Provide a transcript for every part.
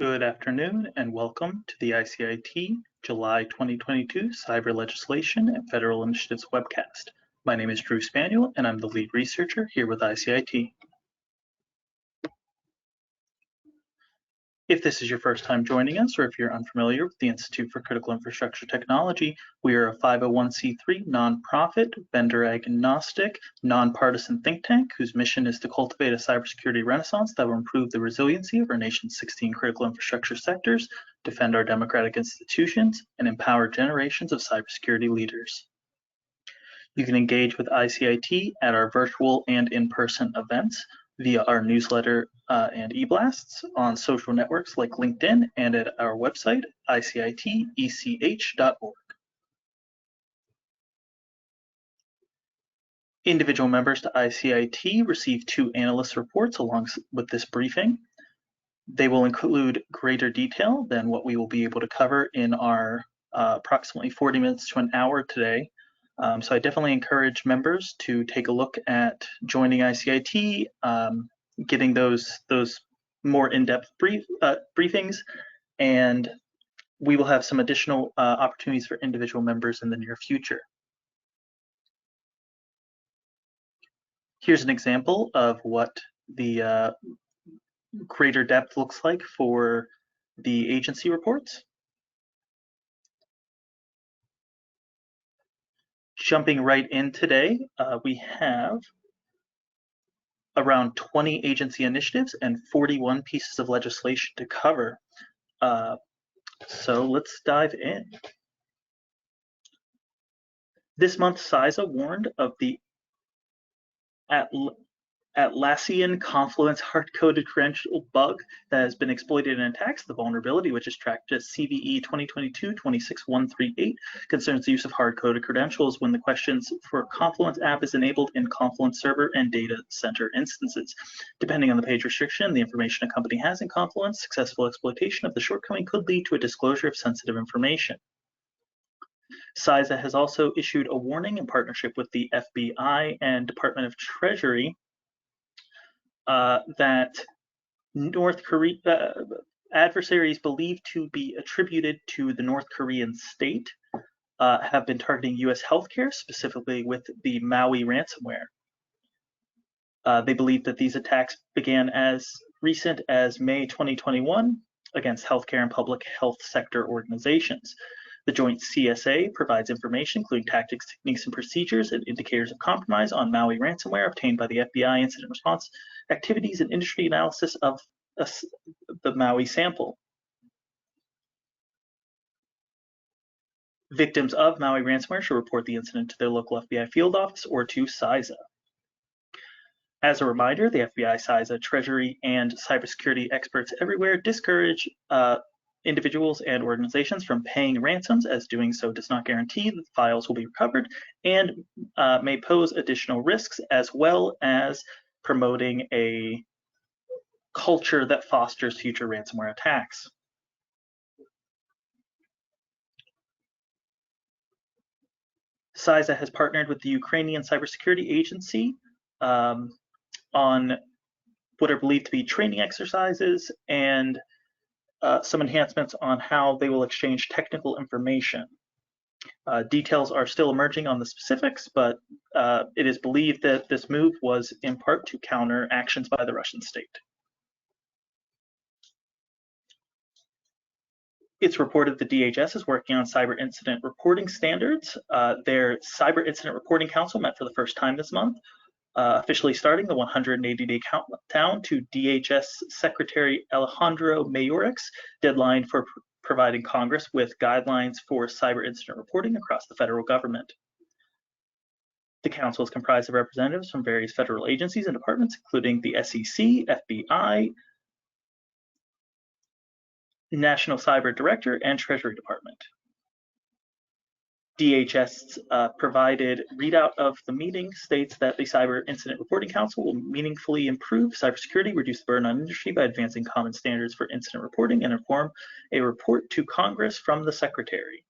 Good afternoon and welcome to the ICIT July 2022 Cyber Legislation and Federal Initiatives webcast. My name is Drew Spaniel and I'm the lead researcher here with ICIT. If this is your first time joining us, or if you're unfamiliar with the Institute for Critical Infrastructure Technology, we are a 501c3 nonprofit, vendor agnostic, nonpartisan think tank whose mission is to cultivate a cybersecurity renaissance that will improve the resiliency of our nation's 16 critical infrastructure sectors, defend our democratic institutions, and empower generations of cybersecurity leaders. You can engage with ICIT at our virtual and in-person events via our newsletter and e-blasts on social networks like LinkedIn and at our website, icitech.org. Individual members to ICIT receive 2 analyst reports along with this briefing. They will include greater detail than what we will be able to cover in our approximately 40 minutes to an hour today. So I definitely encourage members to take a look at joining ICIT, getting those more in-depth briefings, and we will have some additional opportunities for individual members in the near future. Here's an example of what the greater depth looks like for the agency reports. Jumping right in today, we have around 20 agency initiatives and 41 pieces of legislation to cover. So let's dive in. This month, CISA warned of the Atlassian Confluence hard-coded credential bug that has been exploited in attacks. The vulnerability, which is tracked as CVE 2022-26138, concerns the use of hard-coded credentials when the questions for Confluence app is enabled in Confluence server and data center instances. Depending on the page restriction, the information a company has in Confluence, successful exploitation of the shortcoming could lead to a disclosure of sensitive information. CISA has also issued a warning in partnership with the FBI and Department of Treasury that North Korea adversaries believed to be attributed to the North Korean state have been targeting U.S. healthcare, specifically with the Maui ransomware. They believe that these attacks began as recent as May 2021 against healthcare and public health sector organizations. The Joint CSA provides information, including tactics, techniques, and procedures and indicators of compromise on Maui ransomware obtained by the FBI incident response activities and industry analysis of the Maui sample. Victims of Maui ransomware should report the incident to their local FBI field office or to CISA. As a reminder, the FBI, CISA, Treasury, and cybersecurity experts everywhere discourage individuals and organizations from paying ransoms, as doing so does not guarantee that the files will be recovered and may pose additional risks, as well as promoting a culture that fosters future ransomware attacks. CISA has partnered with the Ukrainian Cybersecurity Agency on what are believed to be training exercises and some enhancements on how they will exchange technical information. Details are still emerging on the specifics, but it is believed that this move was in part to counter actions by the Russian state. It's reported the DHS is working on cyber incident reporting standards. Their Cyber Incident Reporting Council met for the first time this month, officially starting the 180-day countdown to DHS Secretary Alejandro Mayorkas' deadline for providing Congress with guidelines for cyber incident reporting across the federal government. The council is comprised of representatives from various federal agencies and departments, including the SEC, FBI, National Cyber Director, and Treasury Department. DHS provided readout of the meeting states that the Cyber Incident Reporting Council will meaningfully improve cybersecurity, reduce the burden on industry by advancing common standards for incident reporting, and inform a report to Congress from the Secretary.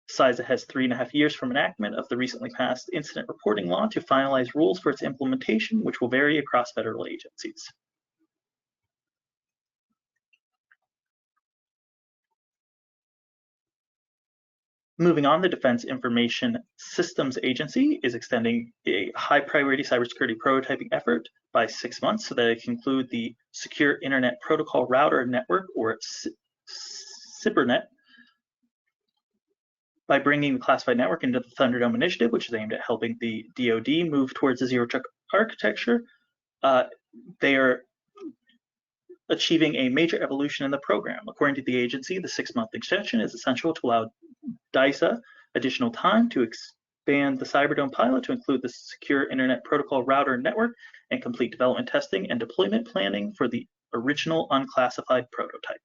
CISA has 3.5 years from enactment of the recently passed incident reporting law to finalize rules for its implementation, which will vary across federal agencies. Moving on, the Defense Information Systems Agency is extending a high priority cybersecurity prototyping effort by 6 months so that it can include the Secure Internet Protocol Router Network, or CIPRNet, by bringing the classified network into the Thunderdome initiative, which is aimed at helping the DoD move towards a zero-trust architecture. They are achieving a major evolution in the program. According to the agency, the 6-month extension is essential to allow DISA additional time to expand the Cyberdome pilot to include the Secure Internet Protocol Router Network and complete development testing and deployment planning for the original unclassified prototype.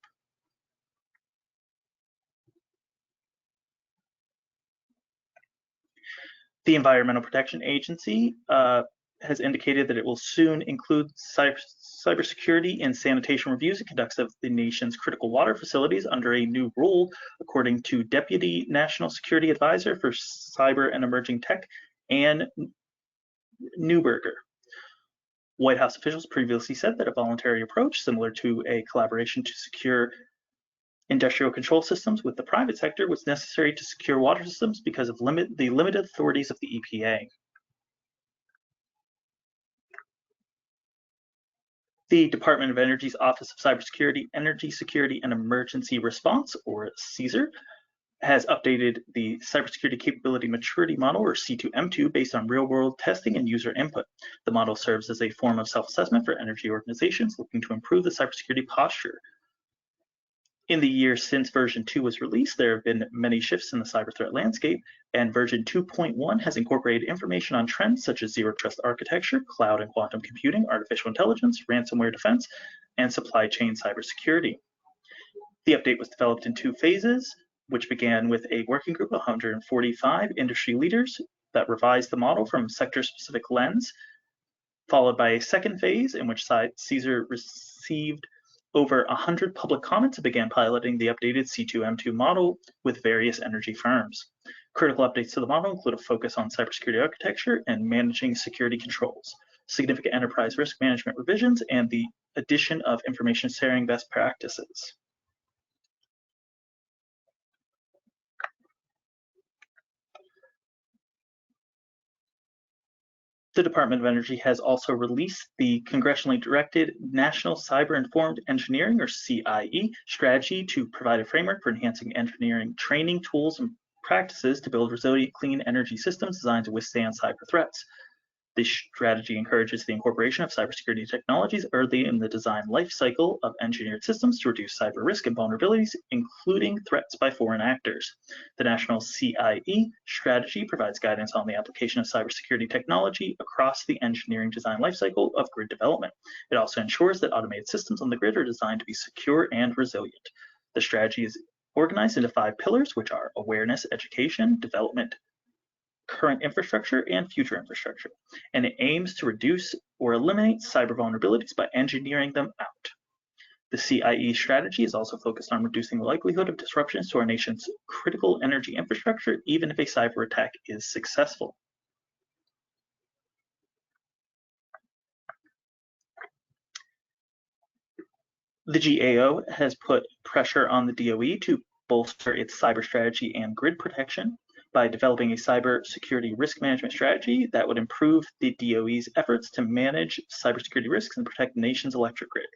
The Environmental Protection Agency has indicated that it will soon include cybersecurity in sanitation reviews and conducts of the nation's critical water facilities under a new rule, according to Deputy National Security Advisor for Cyber and Emerging Tech, Ann Neuberger. White House officials previously said that a voluntary approach, similar to a collaboration to secure industrial control systems with the private sector, was necessary to secure water systems because of the limited authorities of the EPA. The Department of Energy's Office of Cybersecurity, Energy Security, and Emergency Response, or CSER, has updated the Cybersecurity Capability Maturity Model, or C2M2, based on real-world testing and user input. The model serves as a form of self-assessment for energy organizations looking to improve the cybersecurity posture. In the years since version 2 was released, there have been many shifts in the cyber threat landscape, and version 2.1 has incorporated information on trends such as zero trust architecture, cloud and quantum computing, artificial intelligence, ransomware defense, and supply chain cybersecurity. The update was developed in 2 phases, which began with a working group of 145 industry leaders that revised the model from sector-specific lens, followed by a second phase in which CSER received over 100 public comments and began piloting the updated C2M2 model with various energy firms. Critical updates to the model include a focus on cybersecurity architecture and managing security controls, significant enterprise risk management revisions, and the addition of information sharing best practices. The Department of Energy has also released the congressionally directed National Cyber Informed Engineering, or CIE, strategy to provide a framework for enhancing engineering training tools and practices to build resilient, clean energy systems designed to withstand cyber threats. This strategy encourages the incorporation of cybersecurity technologies early in the design life cycle of engineered systems to reduce cyber risk and vulnerabilities, including threats by foreign actors. The National CIE strategy provides guidance on the application of cybersecurity technology across the engineering design life cycle of grid development. It also ensures that automated systems on the grid are designed to be secure and resilient. The strategy is organized into 5 pillars, which are awareness, education, development, current infrastructure, and future infrastructure, and it aims to reduce or eliminate cyber vulnerabilities by engineering them out. The CIE strategy is also focused on reducing the likelihood of disruptions to our nation's critical energy infrastructure, even if a cyber attack is successful. The GAO has put pressure on the DOE to bolster its cyber strategy and grid protection by developing a cybersecurity risk management strategy that would improve the DOE's efforts to manage cybersecurity risks and protect the nation's electric grid.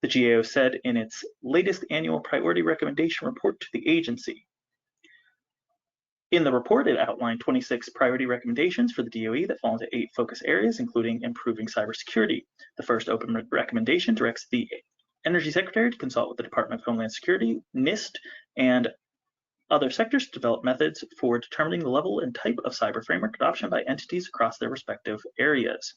The GAO said in its latest annual priority recommendation report to the agency. In the report, it outlined 26 priority recommendations for the DOE that fall into 8 focus areas, including improving cybersecurity. The first open recommendation directs the Energy Secretary to consult with the Department of Homeland Security, NIST, and other sectors to develop methods for determining the level and type of cyber framework adoption by entities across their respective areas.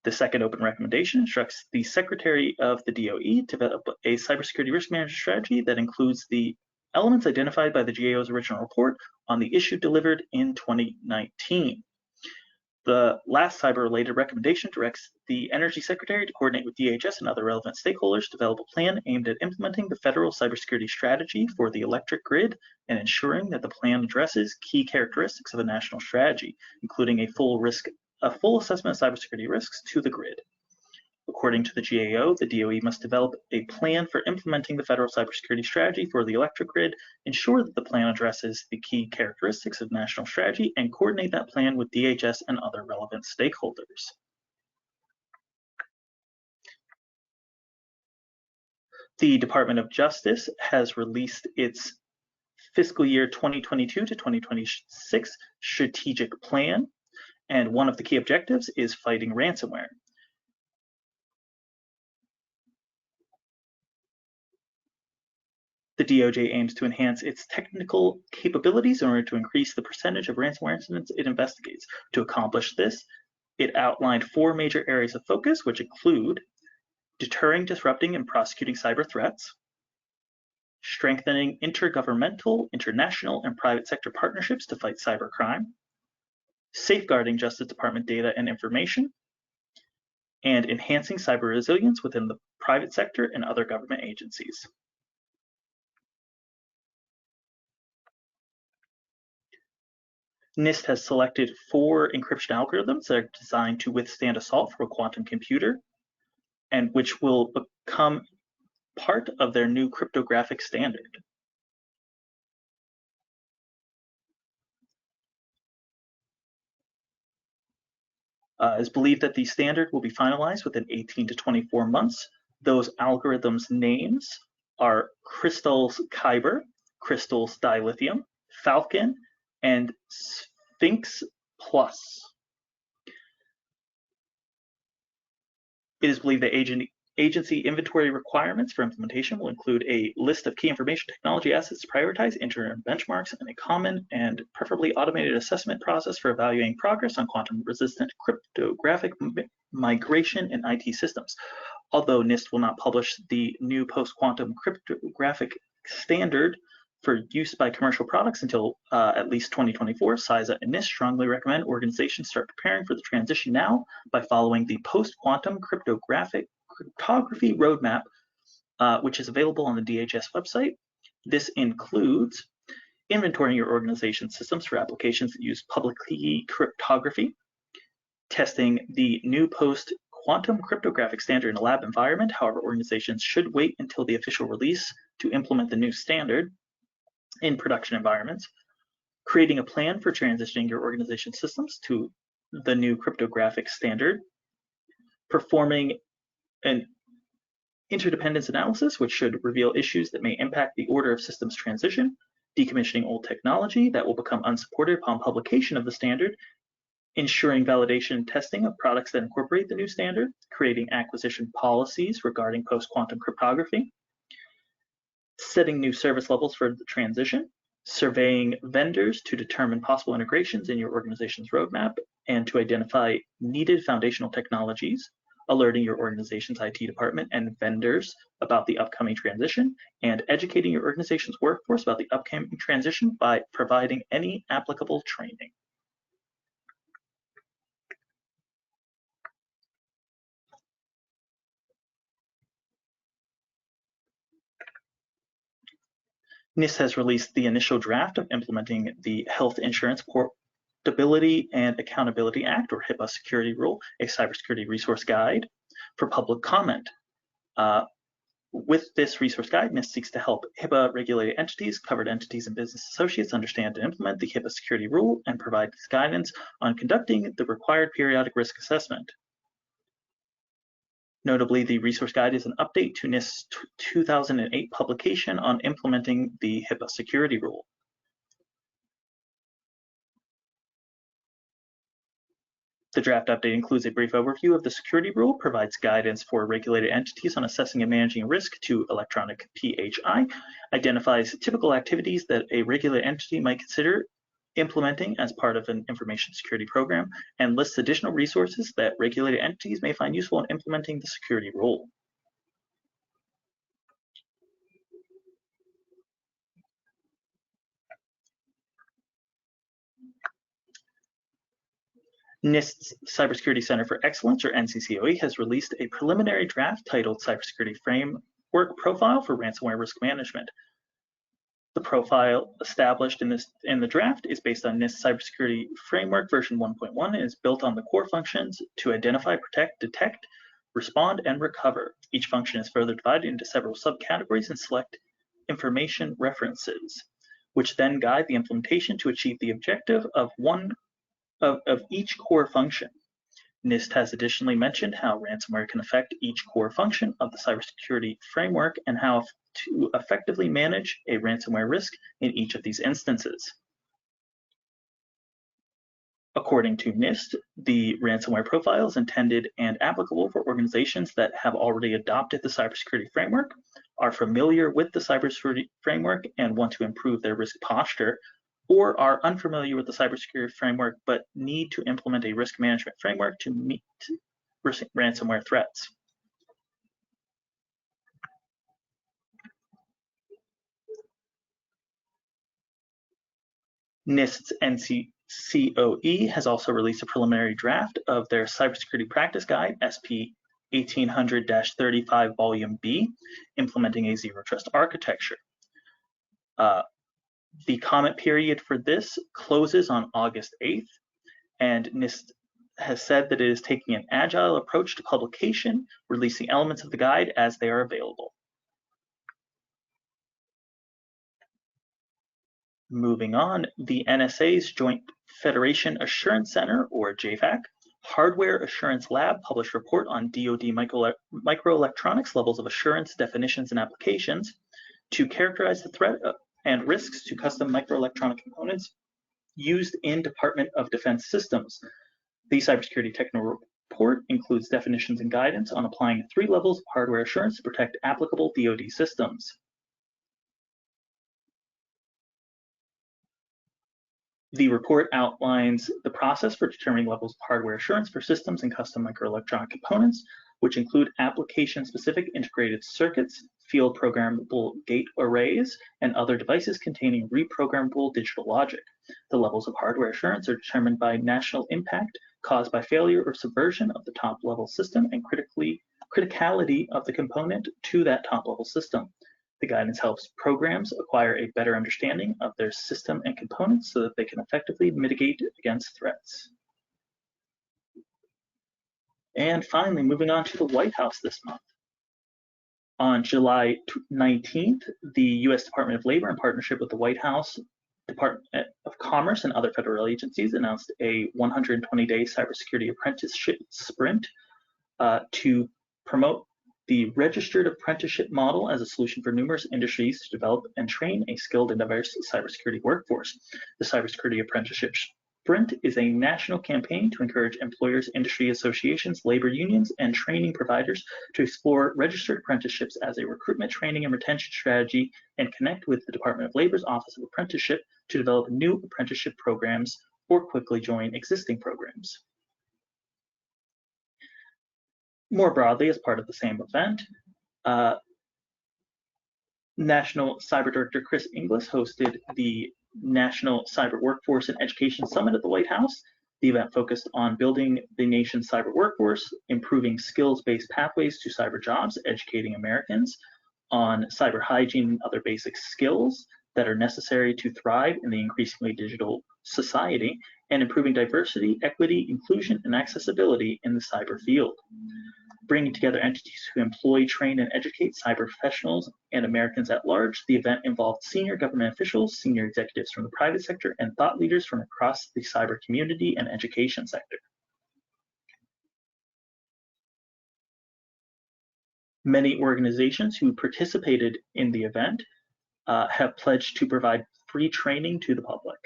The second open recommendation instructs the Secretary of the DOE to develop a cybersecurity risk management strategy that includes the elements identified by the GAO's original report on the issue delivered in 2019. The last cyber-related recommendation directs the Energy Secretary to coordinate with DHS and other relevant stakeholders to develop a plan aimed at implementing the federal cybersecurity strategy for the electric grid and ensuring that the plan addresses key characteristics of a national strategy, including a full assessment of cybersecurity risks to the grid. According to the GAO, the DOE must develop a plan for implementing the federal cybersecurity strategy for the electric grid, ensure that the plan addresses the key characteristics of national strategy, and coordinate that plan with DHS and other relevant stakeholders. The Department of Justice has released its fiscal year 2022 to 2026 strategic plan, and one of the key objectives is fighting ransomware. The DOJ aims to enhance its technical capabilities in order to increase the percentage of ransomware incidents it investigates. To accomplish this, it outlined 4 major areas of focus, which include deterring, disrupting, and prosecuting cyber threats, strengthening intergovernmental, international, and private sector partnerships to fight cybercrime, safeguarding Justice Department data and information, and enhancing cyber resilience within the private sector and other government agencies. NIST has selected 4 encryption algorithms that are designed to withstand assault from a quantum computer, and which will become part of their new cryptographic standard. It's believed that the standard will be finalized within 18 to 24 months. Those algorithms' names are Crystal's Kyber, Crystal's Dilithium, Falcon, and Sphinx Plus. It is believed that agency inventory requirements for implementation will include a list of key information technology assets to prioritize, interim benchmarks, and a common and preferably automated assessment process for evaluating progress on quantum-resistant cryptographic migration in IT systems. Although NIST will not publish the new post-quantum cryptographic standard for use by commercial products until at least 2024, CISA and NIST strongly recommend organizations start preparing for the transition now by following the post-quantum cryptography roadmap, which is available on the DHS website. This includes inventorying your organization's systems for applications that use public key cryptography, testing the new post-quantum cryptographic standard in a lab environment. However, organizations should wait until the official release to implement the new standard in production environments, creating a plan for transitioning your organization's systems to the new cryptographic standard, performing an interdependence analysis, which should reveal issues that may impact the order of systems transition, decommissioning old technology that will become unsupported upon publication of the standard, ensuring validation and testing of products that incorporate the new standard, creating acquisition policies regarding post-quantum cryptography, setting new service levels for the transition, surveying vendors to determine possible integrations in your organization's roadmap and to identify needed foundational technologies, alerting your organization's IT department and vendors about the upcoming transition, and educating your organization's workforce about the upcoming transition by providing any applicable training. NIST has released the initial draft of implementing the Health Insurance Portability and Accountability Act, or HIPAA security rule, a cybersecurity resource guide for public comment. With this resource guide, NIST seeks to help HIPAA-regulated entities, covered entities, and business associates understand and implement the HIPAA security rule and provide guidance on conducting the required periodic risk assessment. Notably, the resource guide is an update to NIST's 2008 publication on implementing the HIPAA security rule. The draft update includes a brief overview of the security rule, provides guidance for regulated entities on assessing and managing risk to electronic PHI, identifies typical activities that a regulated entity might consider implementing as part of an information security program, and lists additional resources that regulated entities may find useful in implementing the security rule. NIST's Cybersecurity Center for Excellence, or NCCOE, has released a preliminary draft titled Cybersecurity Framework Profile for Ransomware Risk Management. The profile established in the draft is based on NIST Cybersecurity Framework version 1.1 and is built on the core functions to identify, protect, detect, respond, and recover. Each function is further divided into several subcategories and select information references, which then guide the implementation to achieve the objective of each core function. NIST has additionally mentioned how ransomware can affect each core function of the cybersecurity framework and how to effectively manage a ransomware risk in each of these instances. According to NIST, the ransomware profile is intended and applicable for organizations that have already adopted the cybersecurity framework, are familiar with the cybersecurity framework and want to improve their risk posture, or are unfamiliar with the cybersecurity framework but need to implement a risk management framework to meet ransomware threats. NIST's NCCOE has also released a preliminary draft of their Cybersecurity Practice Guide, SP 1800-35 Volume B, implementing a zero trust architecture. The comment period for this closes on August 8th, and NIST has said that it is taking an agile approach to publication, releasing elements of the guide as they are available. Moving on, the NSA's Joint Federation Assurance Center, or JFAC, Hardware Assurance Lab published report on DoD microelectronics levels of assurance, definitions, and applications to characterize the threat and risks to custom microelectronic components used in Department of Defense systems. The cybersecurity technical report includes definitions and guidance on applying 3 levels of hardware assurance to protect applicable DoD systems. The report outlines the process for determining levels of hardware assurance for systems and custom microelectronic components, which include application-specific integrated circuits, field programmable gate arrays, and other devices containing reprogrammable digital logic. The levels of hardware assurance are determined by national impact caused by failure or subversion of the top-level system and criticality of the component to that top-level system. The guidance helps programs acquire a better understanding of their system and components so that they can effectively mitigate against threats. And finally, moving on to the White House this month. On July 19th, the U.S. Department of Labor, in partnership with the White House, Department of Commerce, and other federal agencies, announced a 120-day cybersecurity apprenticeship sprint to promote the registered apprenticeship model as a solution for numerous industries to develop and train a skilled and diverse cybersecurity workforce. The Cybersecurity Apprenticeship Sprint is a national campaign to encourage employers, industry associations, labor unions, and training providers to explore registered apprenticeships as a recruitment, training, and retention strategy and connect with the Department of Labor's Office of Apprenticeship to develop new apprenticeship programs or quickly join existing programs. More broadly, as part of the same event, National Cyber Director Chris Inglis hosted the National Cyber Workforce and Education Summit at the White House. The event focused on building the nation's cyber workforce, improving skills-based pathways to cyber jobs, educating Americans on cyber hygiene and other basic skills that are necessary to thrive in the increasingly digital society, and improving diversity, equity, inclusion, and accessibility in the cyber field. Bringing together entities who employ, train, and educate cyber professionals and Americans at large, the event involved senior government officials, senior executives from the private sector, and thought leaders from across the cyber community and education sector. Many organizations who participated in the event have pledged to provide free training to the public.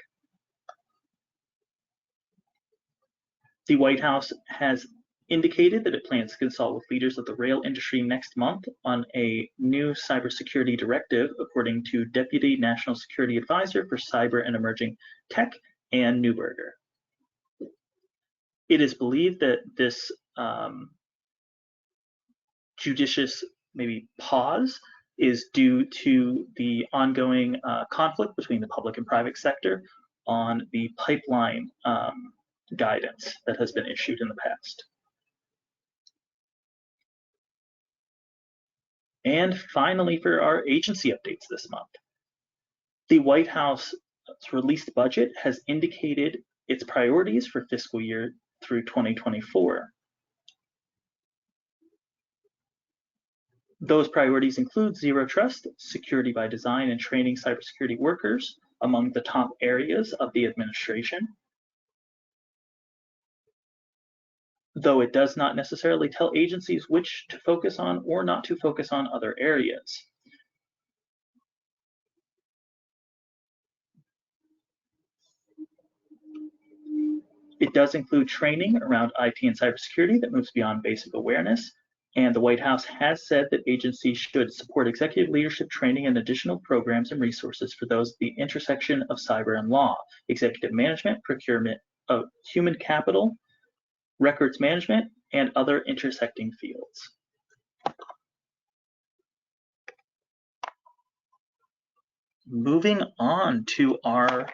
The White House has indicated that it plans to consult with leaders of the rail industry next month on a new cybersecurity directive, according to Deputy National Security Advisor for Cyber and Emerging Tech, Ann Neuberger. It is believed that this judicious pause is due to the ongoing conflict between the public and private sector on the pipeline guidance that has been issued in the past. And finally, for our agency updates this month, the White House's released budget has indicated its priorities for fiscal year through 2024. Those priorities include zero trust, security by design, and training cybersecurity workers among the top areas of the administration, though it does not necessarily tell agencies which to focus on or not to focus on other areas. It does include training around IT and cybersecurity that moves beyond basic awareness, and the White House has said that agencies should support executive leadership training and additional programs and resources for those at the intersection of cyber and law, executive management, procurement of human capital, records management, and other intersecting fields. Moving on to our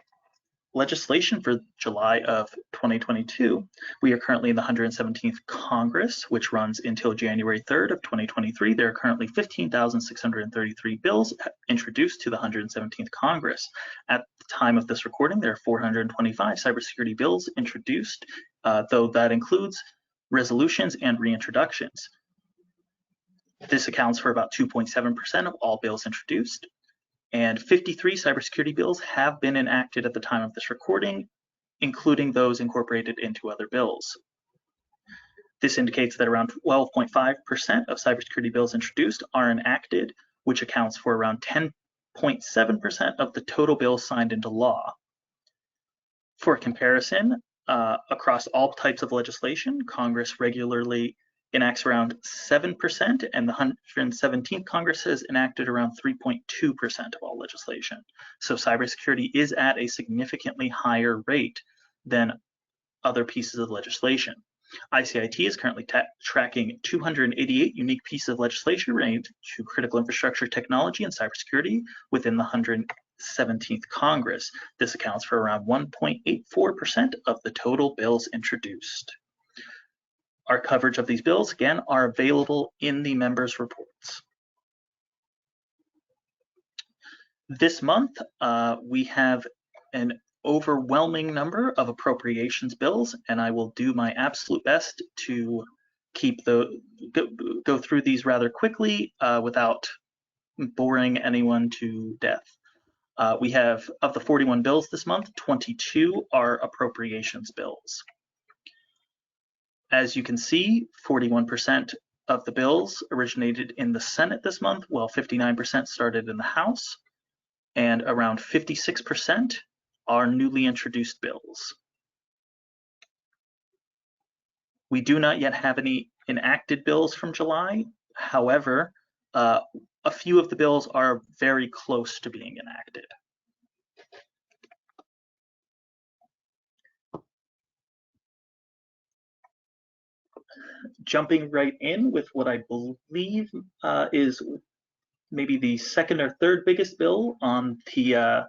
legislation for July of 2022. We are currently in the 117th Congress, which runs until January 3rd of 2023. There are currently 15,633 bills introduced to the 117th Congress. At the time of this recording, there are 425 cybersecurity bills introduced, though that includes resolutions and reintroductions. This accounts for about 2.7% of all bills introduced. And 53 cybersecurity bills have been enacted at the time of this recording, including those incorporated into other bills. This indicates that around 12.5% of cybersecurity bills introduced are enacted, which accounts for around 10.7% of the total bills signed into law. For comparison, across all types of legislation, Congress regularly enacts around 7%, and the 117th Congress has enacted around 3.2% of all legislation. So cybersecurity is at a significantly higher rate than other pieces of legislation. ICIT is currently tracking 288 unique pieces of legislation related to critical infrastructure technology and cybersecurity within the 117th Congress. This accounts for around 1.84% of the total bills introduced. Our coverage of these bills, again, are available in the members' reports. This month, we have an overwhelming number of appropriations bills, and I will do my absolute best to go through these rather quickly without boring anyone to death. We have, of the 41 bills this month, 22 are appropriations bills. As you can see, 41% of the bills originated in the Senate this month, while 59% started in the House, and around 56% are newly introduced bills. We do not yet have any enacted bills from July. However, a few of the bills are very close to being enacted. Jumping right in with what I believe is maybe the second or third biggest bill on the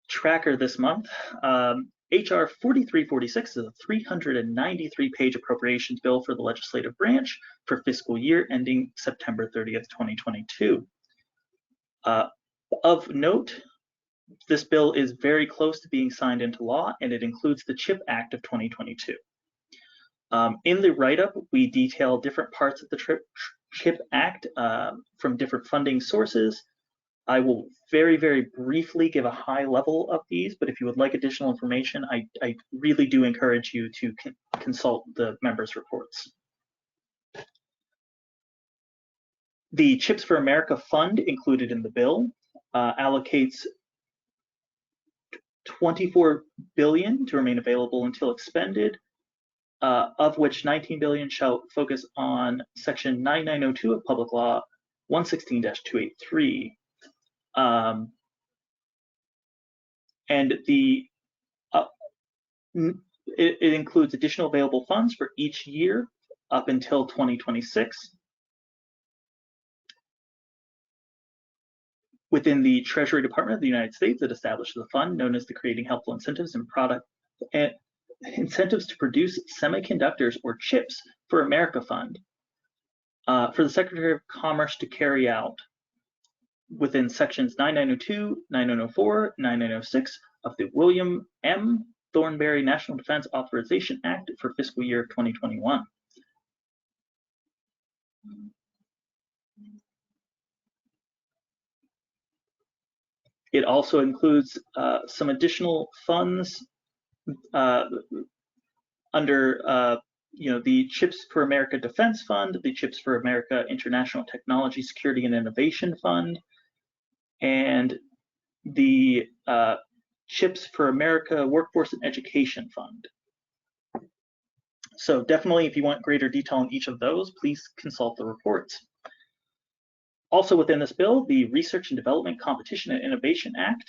tracker this month. HR 4346 is a 393-page appropriations bill for the legislative branch for fiscal year ending September 30th, 2022. Of note, this bill is very close to being signed into law, and it includes the CHIP Act of 2022. In the write-up, we detail different parts of the CHIP Act from different funding sources. I will very, very briefly give a high level of these, but if you would like additional information, I really do encourage you to consult the members' reports. The Chips for America Fund included in the bill allocates $24 billion to remain available until expended, of which $19 billion shall focus on Section 9902 of Public Law 116-283. And it includes additional available funds for each year up until 2026. Within the Treasury Department of the United States, it establishes a fund known as the Creating Helpful Incentives and Incentives to Produce Semiconductors or Chips for America Fund for the Secretary of Commerce to carry out within sections 9902, 9904, 9906 of the William M. Thornberry National Defense Authorization Act for fiscal year 2021. It also includes some additional funds under the CHIPS for America Defense Fund, the CHIPS for America International Technology Security and Innovation Fund, and the CHIPS for America Workforce and Education Fund. So definitely, if you want greater detail on each of those, please consult the reports. Also within this bill, the Research and Development Competition and Innovation Act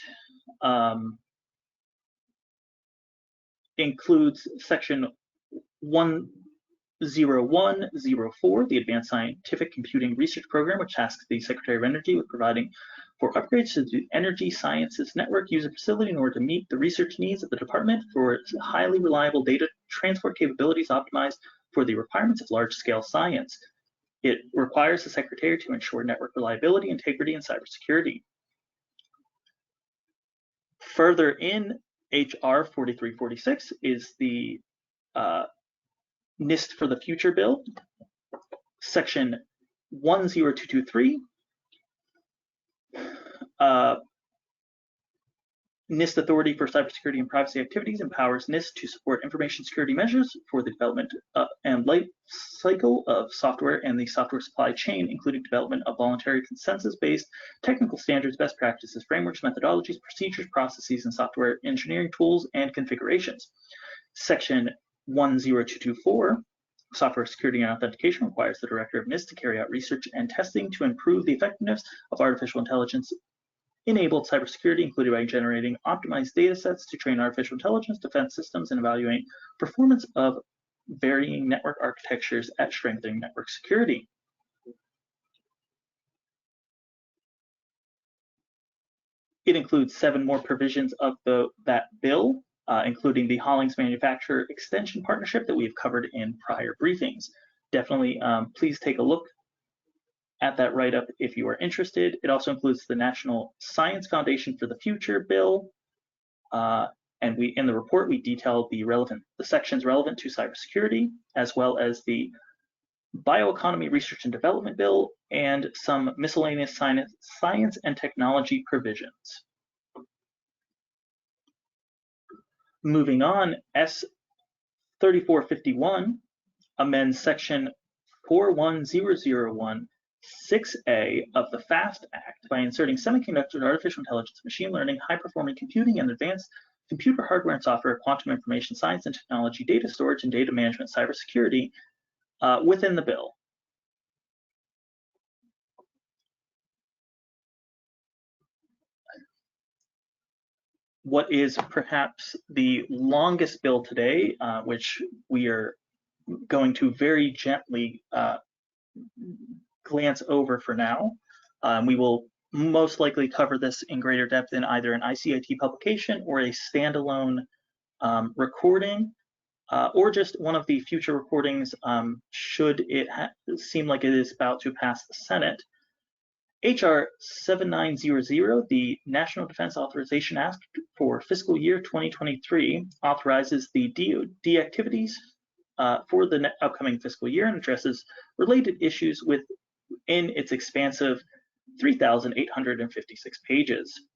includes Section 10104, the Advanced Scientific Computing Research Program, which tasks the Secretary of Energy with providing for upgrades to the Energy Sciences Network user facility in order to meet the research needs of the department for highly reliable data transport capabilities optimized for the requirements of large-scale science. It requires the Secretary to ensure network reliability, integrity, and cybersecurity. Further in HR 4346 is the NIST for the Future bill, Section 10223. NIST Authority for Cybersecurity and Privacy Activities empowers NIST to support information security measures for the development and life cycle of software and the software supply chain, including development of voluntary consensus-based technical standards, best practices, frameworks, methodologies, procedures, processes, and software engineering tools and configurations. Section 10224, Software Security and Authentication, requires the Director of NIST to carry out research and testing to improve the effectiveness of artificial intelligence enabled cybersecurity, including by generating optimized data sets to train artificial intelligence defense systems and evaluating performance of varying network architectures at strengthening network security. It includes 7 more provisions of that bill, including the Hollings Manufacturer Extension Partnership that we've covered in prior briefings. Definitely please take a look at that write-up if you are interested. It also includes the National Science Foundation for the Future bill, and in the report we detail the sections relevant to cybersecurity, as well as the Bioeconomy Research and Development bill and some miscellaneous science and technology provisions. Moving on, S 3451 amends Section 41001 6A of the FAST Act by inserting semiconductor, artificial intelligence, machine learning, high-performing computing, and advanced computer hardware and software, quantum information science and technology, data storage, and data management, cybersecurity within the bill. What is perhaps the longest bill today, which we are going to very gently glance over for now. We will most likely cover this in greater depth in either an ICIT publication or a standalone recording, or just one of the future recordings should it seem like it is about to pass the Senate. HR 7900, the National Defense Authorization Act for fiscal year 2023, authorizes the DoD activities for the upcoming fiscal year and addresses related issues within its expansive 3,856 pages.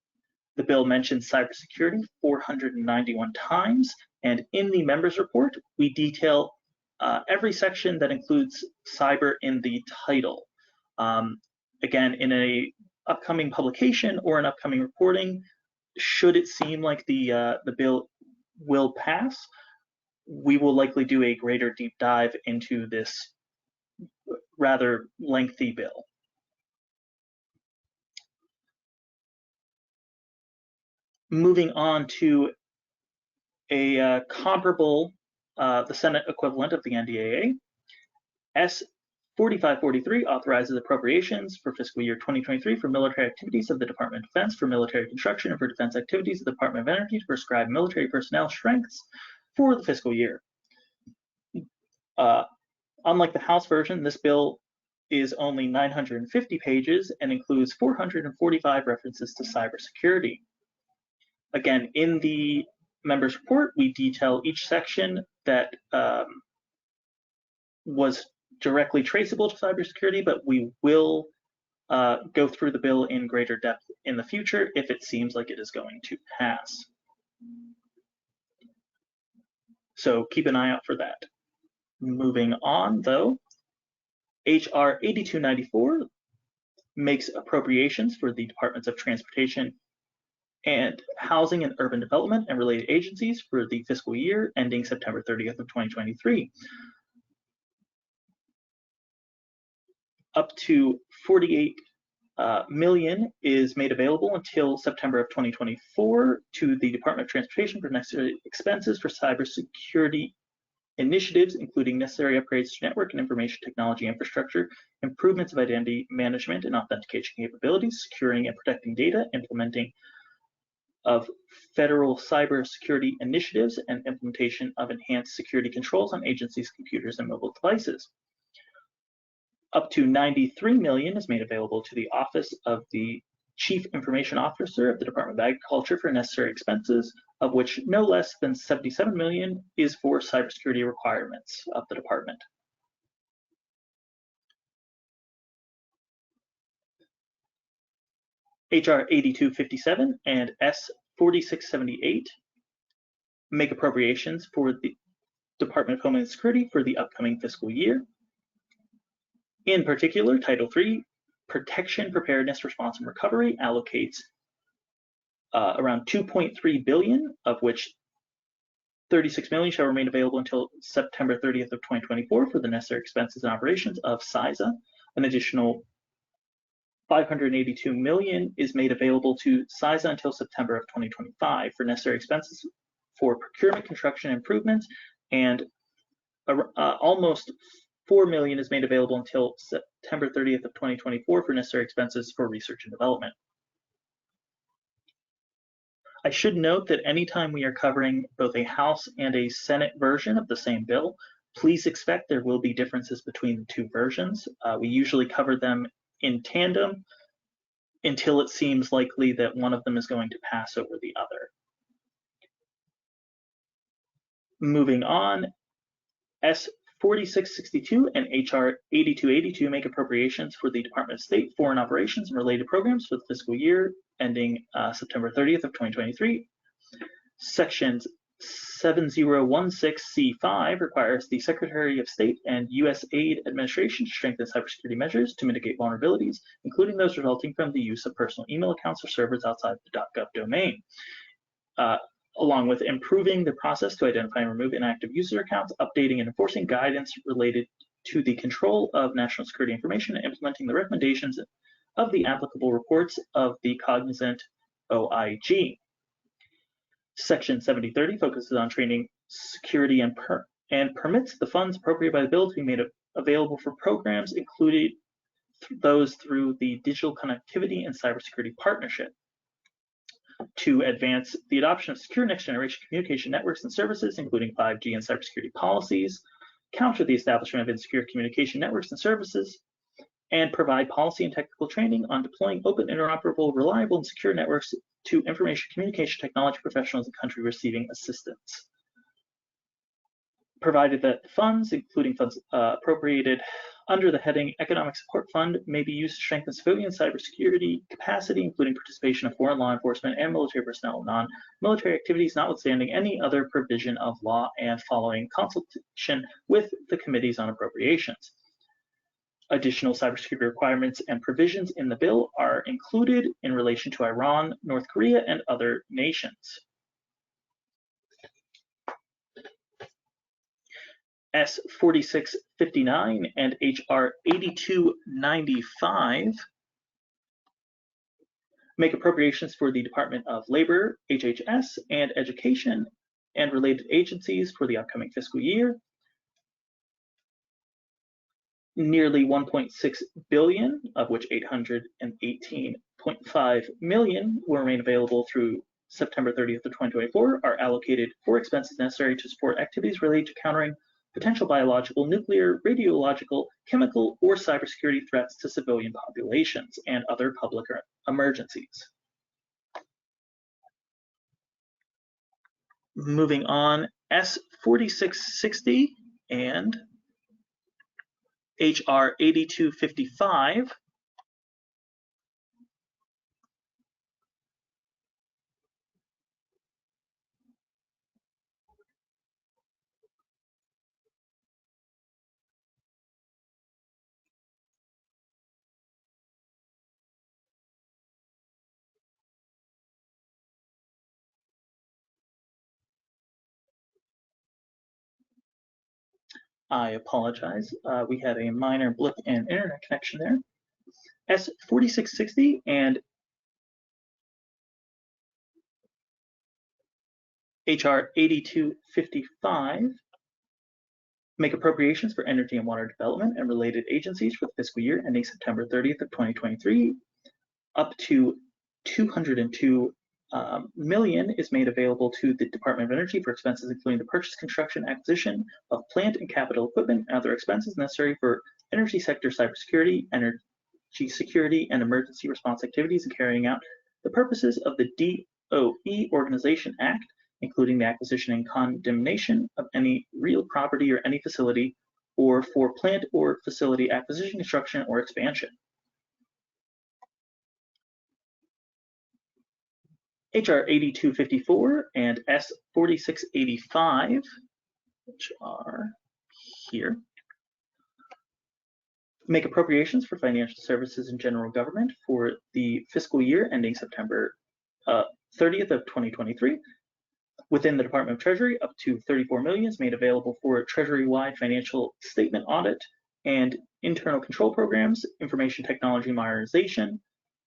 The bill mentions cybersecurity 491 times, and in the members report, we detail every section that includes cyber in the title. Again, in an upcoming publication or an upcoming reporting, should it seem like the bill will pass, we will likely do a greater deep dive into this rather lengthy bill. Moving on to a comparable, the Senate equivalent of the NDAA, S 4543 authorizes appropriations for fiscal year 2023 for military activities of the Department of Defense, for military construction, and for defense activities of the Department of Energy to prescribe military personnel strengths for the fiscal year. Unlike the House version, this bill is only 950 pages and includes 445 references to cybersecurity. Again, in the members report, we detail each section that was directly traceable to cybersecurity, but we will go through the bill in greater depth in the future if it seems like it is going to pass. So keep an eye out for that. Moving on, though, HR 8294 makes appropriations for the Departments of Transportation and Housing and Urban Development and related agencies for the fiscal year ending September 30th of 2023. Up to 48 million is made available until September of 2024 to the Department of Transportation for necessary expenses for cybersecurity initiatives, including necessary upgrades to network and information technology infrastructure, improvements of identity management and authentication capabilities, securing and protecting data, implementing of federal cybersecurity initiatives, and implementation of enhanced security controls on agencies' computers and mobile devices. Up to 93 million is made available to the Office of the Chief Information Officer of the Department of Agriculture for necessary expenses, of which no less than 77 million is for cybersecurity requirements of the department. HR 8257 and S 4678 make appropriations for the Department of Homeland Security for the upcoming fiscal year. In particular, Title III, Protection, Preparedness, Response, and Recovery allocates around 2.3 billion, of which 36 million shall remain available until September 30th of 2024 for the necessary expenses and operations of CISA. An additional 582 million is made available to CISA until September of 2025 for necessary expenses for procurement, construction, improvements, and almost 4 million is made available until September 30th of 2024 for necessary expenses for research and development. I should note that anytime we are covering both a House and a Senate version of the same bill, please expect there will be differences between the two versions. We usually cover them in tandem until it seems likely that one of them is going to pass over the other. Moving on, S 4662 and HR 8282 make appropriations for the Department of State Foreign Operations and related programs for the fiscal year ending September 30th of 2023. Sections 7016C5 requires the Secretary of State and U.S. Aid Administration to strengthen cybersecurity measures to mitigate vulnerabilities, including those resulting from the use of personal email accounts or servers outside the .gov domain, along with improving the process to identify and remove inactive user accounts, updating and enforcing guidance related to the control of national security information, and implementing the recommendations of the applicable reports of the cognizant OIG. Section 7030 focuses on training security and permits the funds appropriated by the bill to be made available for programs, including those through the Digital Connectivity and Cybersecurity Partnership, to advance the adoption of secure next-generation communication networks and services, including 5G and cybersecurity policies, counter the establishment of insecure communication networks and services, and provide policy and technical training on deploying open, interoperable, reliable, and secure networks to information communication technology professionals in the country receiving assistance. Provided that the funds, including funds appropriated under the heading Economic Support Fund, may be used to strengthen civilian cybersecurity capacity, including participation of foreign law enforcement and military personnel in non-military activities, notwithstanding any other provision of law and following consultation with the Committees on Appropriations. Additional cybersecurity requirements and provisions in the bill are included in relation to Iran, North Korea, and other nations. S 4659 and HR 8295 make appropriations for the Department of Labor, HHS, and Education and related agencies for the upcoming fiscal year. Nearly 1.6 billion, of which 818.5 million will remain available through September 30th of 2024, are allocated for expenses necessary to support activities related to countering potential biological, nuclear, radiological, chemical, or cybersecurity threats to civilian populations and other public emergencies. Moving on, S 4660 and HR 8255 I apologize. We had a minor blip in internet connection there. S4660 and HR 8255 make appropriations for energy and water development and related agencies for the fiscal year ending September 30th of 2023. Up to 202 million is made available to the Department of Energy for expenses including the purchase, construction, acquisition of plant and capital equipment and other expenses necessary for energy sector cybersecurity, energy security, and emergency response activities and carrying out the purposes of the DOE Organization Act, including the acquisition and condemnation of any real property or any facility, or for plant or facility acquisition, construction, or expansion. HR 8254 and S4685, which are here, make appropriations for financial services and general government for the fiscal year ending September 30th of 2023. Within the Department of Treasury, up to 34 million is made available for Treasury-wide financial statement audit and internal control programs, information technology modernization,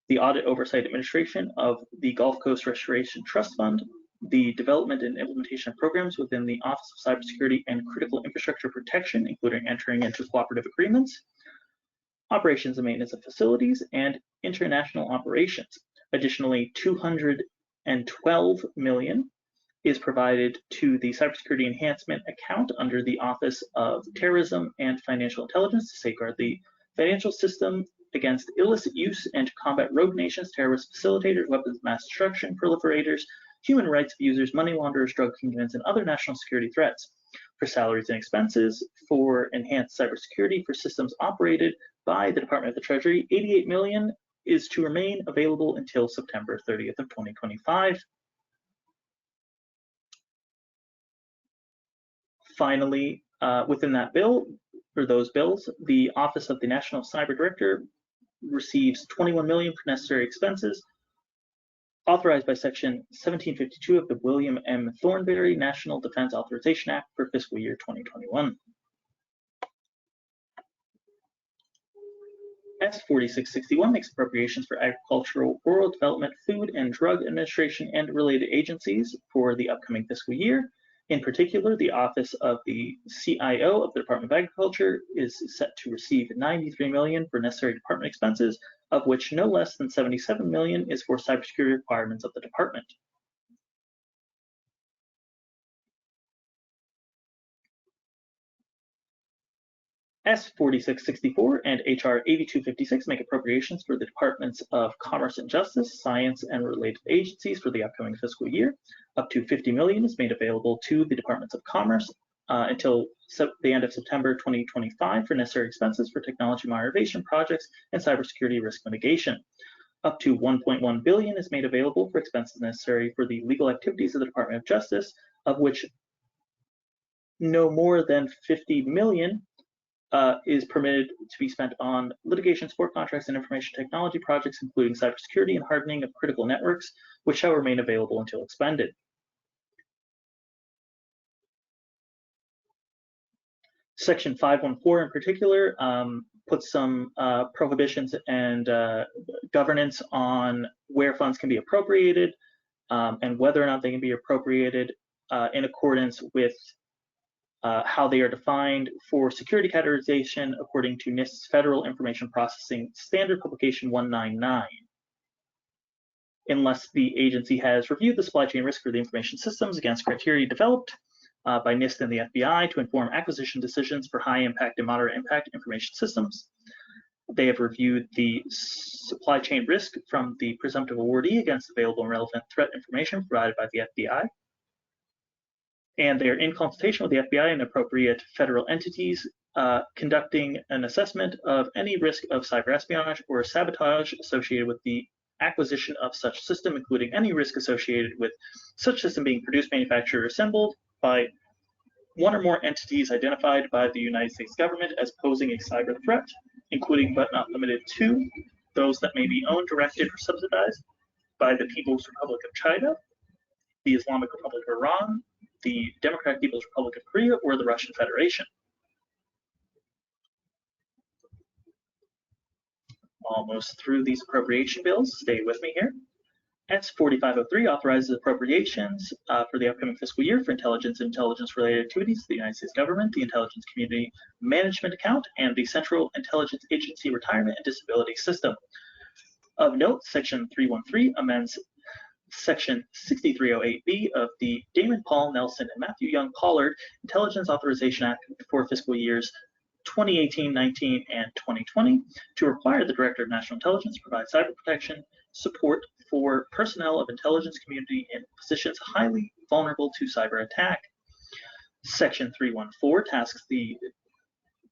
the audit oversight administration of the Gulf Coast Restoration Trust Fund, the development and implementation of programs within the Office of Cybersecurity and Critical Infrastructure Protection, including entering into cooperative agreements, operations and maintenance of facilities, and international operations. Additionally, 212 million is provided to the Cybersecurity Enhancement Account under the Office of Terrorism and Financial Intelligence to safeguard the financial system against illicit use and to combat rogue nations, terrorist facilitators, weapons of mass destruction, proliferators, human rights abusers, money launderers, drug kingpins, and other national security threats. For salaries and expenses, for enhanced cybersecurity for systems operated by the Department of the Treasury, 88 million is to remain available until September 30th of 2025. Finally, within that bill, or those bills, the Office of the National Cyber Director receives 21 million for necessary expenses authorized by Section 1752 of the William M. Thornberry National Defense Authorization Act for fiscal year 2021. S4661 makes appropriations for agricultural, rural development, food and drug administration, and related agencies for the upcoming fiscal year. In particular, the Office of the CIO of the Department of Agriculture is set to receive 93 million for necessary department expenses, of which no less than 77 million is for cybersecurity requirements of the department. S4664 and HR 8256 make appropriations for the Departments of Commerce and Justice, Science, and related agencies for the upcoming fiscal year. Up to 50 million is made available to the Departments of Commerce until the end of September 2025 for necessary expenses for technology modernization projects and cybersecurity risk mitigation. Up to 1.1 billion is made available for expenses necessary for the legal activities of the Department of Justice, of which no more than 50 million is permitted to be spent on litigation, support contracts, and information technology projects, including cybersecurity and hardening of critical networks, which shall remain available until expended. Section 514 in particular puts some prohibitions and governance on where funds can be appropriated and whether or not they can be appropriated in accordance with how they are defined for security categorization according to NIST's Federal Information Processing Standard Publication 199. Unless the agency has reviewed the supply chain risk for the information systems against criteria developed by NIST and the FBI to inform acquisition decisions for high impact and moderate impact information systems. They have reviewed the supply chain risk from the presumptive awardee against available and relevant threat information provided by the FBI. And they are in consultation with the FBI and appropriate federal entities conducting an assessment of any risk of cyber espionage or sabotage associated with the acquisition of such system, including any risk associated with such system being produced, manufactured, or assembled by one or more entities identified by the United States government as posing a cyber threat, including but not limited to those that may be owned, directed, or subsidized by the People's Republic of China, the Islamic Republic of Iran, the Democratic People's Republic of Korea, or the Russian Federation. almost through these appropriation bills. Stay with me here. S4503 authorizes appropriations for the upcoming fiscal year for intelligence and intelligence-related activities of the United States government, the Intelligence Community Management Account, and the Central Intelligence Agency Retirement and Disability System. Of note, Section 313 amends Section 6308B of the Damon Paul Nelson and Matthew Young Pollard Intelligence Authorization Act for fiscal years 2018-19 and 2020 to require the Director of National Intelligence to provide cyber protection support for personnel of intelligence community in positions highly vulnerable to cyber attack. Section 314 tasks the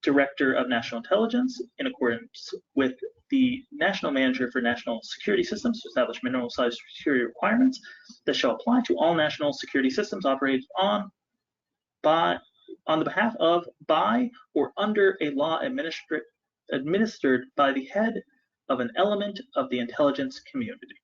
Director of National Intelligence, in accordance with the National Manager for National Security Systems, to establish minimum cybersecurity requirements that shall apply to all national security systems operated on the behalf of, by, or under a law administered by the head of an element of the intelligence community.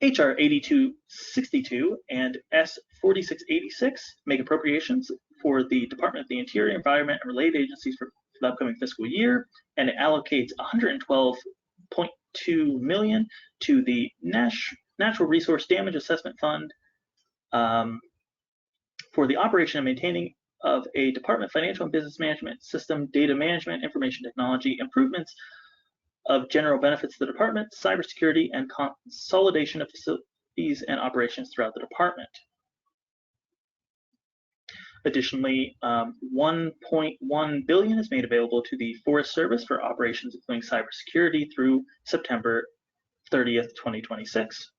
HR 8262 and S 4686 make appropriations for the Department of the Interior, Environment, and related agencies for the upcoming fiscal year, and it allocates $112.2 million to the Natural Resource Damage Assessment Fund for the operation and maintaining of a Department Financial and Business Management System, data management, information technology, improvements of general benefits to the department, cybersecurity, and consolidation of facilities and operations throughout the department. Additionally, $1.1 billion is made available to the Forest Service for operations including cybersecurity through September 30th, 2026.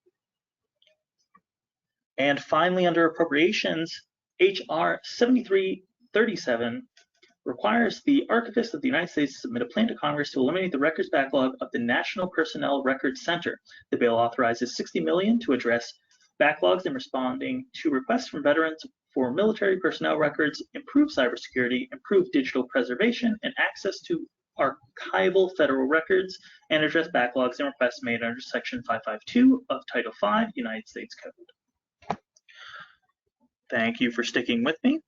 And finally, under appropriations, HR 7337 requires the Archivist of the United States to submit a plan to Congress to eliminate the records backlog of the National Personnel Records Center. The bill authorizes $60 million to address backlogs in responding to requests from veterans for military personnel records, improve cybersecurity, improve digital preservation and access to archival federal records, and address backlogs and requests made under Section 552 of Title V United States Code. Thank you for sticking with me.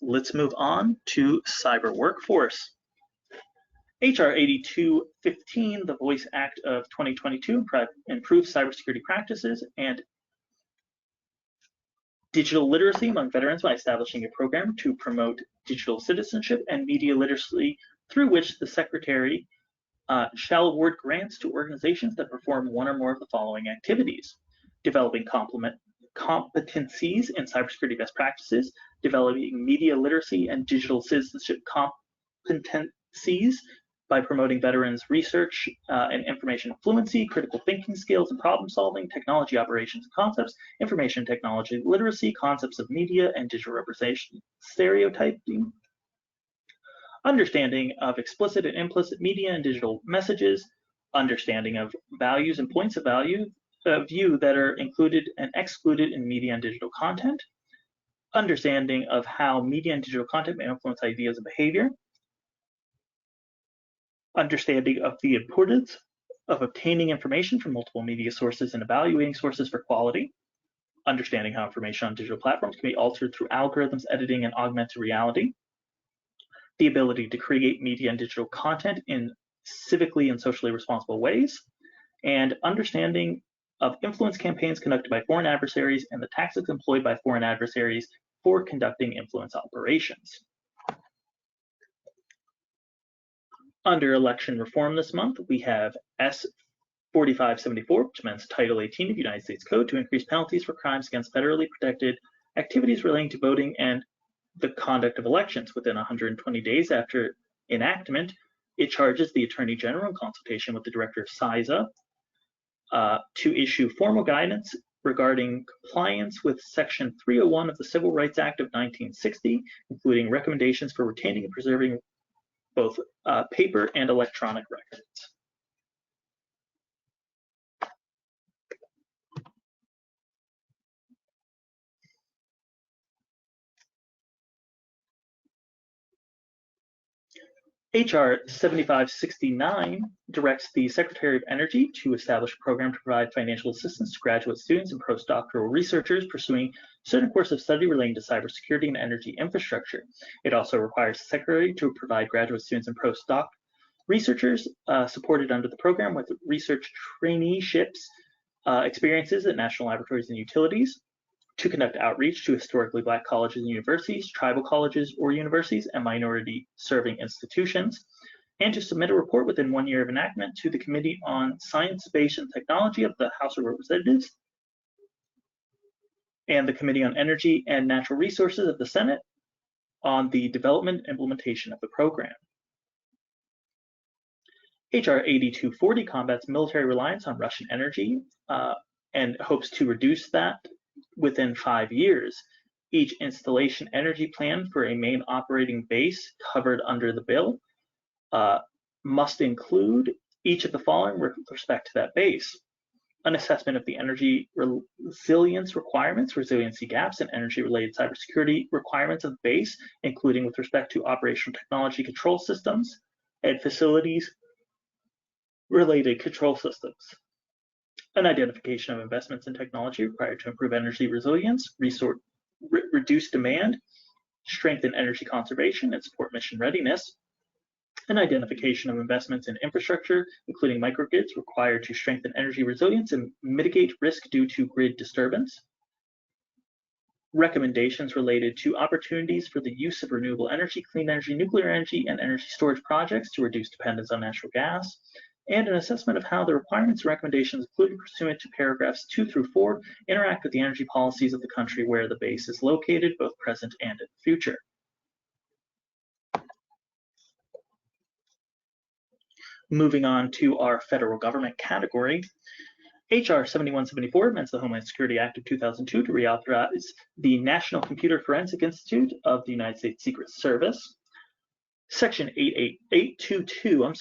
Let's move on to cyber workforce. HR 8215, the Voice Act of 2022, improves cybersecurity practices and digital literacy among veterans by establishing a program to promote digital citizenship and media literacy, through which the Secretary shall award grants to organizations that perform one or more of the following activities: developing competencies in cybersecurity best practices, developing media literacy and digital citizenship competencies by promoting veterans' research and information fluency, critical thinking skills and problem solving, technology operations and concepts, information technology literacy, concepts of media and digital representation, stereotyping, understanding of explicit and implicit media and digital messages, understanding of values and points of view that are included and excluded in media and digital content, understanding of how media and digital content may influence ideas and behavior, understanding of the importance of obtaining information from multiple media sources and evaluating sources for quality, understanding how information on digital platforms can be altered through algorithms, editing, and augmented reality, the ability to create media and digital content in civically and socially responsible ways, and understanding of influence campaigns conducted by foreign adversaries and the tactics employed by foreign adversaries for conducting influence operations. Under election reform this month, we have S 4574, which amends Title 18 of the United States Code to increase penalties for crimes against federally protected activities relating to voting and the conduct of elections. Within 120 days after enactment, it charges the Attorney General in consultation with the Director of CISA to issue formal guidance regarding compliance with Section 301 of the Civil Rights Act of 1960, including recommendations for retaining and preserving both paper and electronic records. HR 7569 directs the Secretary of Energy to establish a program to provide financial assistance to graduate students and postdoctoral researchers pursuing certain courses of study relating to cybersecurity and energy infrastructure. It also requires the Secretary to provide graduate students and postdoc researchers supported under the program with research traineeships experiences at national laboratories and utilities, to conduct outreach to historically Black colleges and universities, tribal colleges or universities, and minority serving institutions, and to submit a report within 1 year of enactment to the Committee on Science, Space, and Technology of the House of Representatives and the Committee on Energy and Natural Resources of the Senate on the development and implementation of the program. HR 8240 combats military reliance on Russian energy and hopes to reduce that within 5 years. Each installation energy plan for a main operating base covered under the bill must include each of the following with respect to that base: an assessment of the energy resilience requirements, resiliency gaps, and energy-related cybersecurity requirements of the base, including with respect to operational technology control systems and facilities related control systems. An identification of investments in technology required to improve energy resilience, reduce demand, strengthen energy conservation, and support mission readiness. An identification of investments in infrastructure, including microgrids, required to strengthen energy resilience and mitigate risk due to grid disturbance. Recommendations related to opportunities for the use of renewable energy, clean energy, nuclear energy, and energy storage projects to reduce dependence on natural gas. And an assessment of how the requirements and recommendations included pursuant to paragraphs 2 through 4 interact with the energy policies of the country where the base is located, both present and in the future. Moving on to our federal government category, HR 7174 amends the Homeland Security Act of 2002 to reauthorize the National Computer Forensic Institute of the United States Secret Service. Section 822,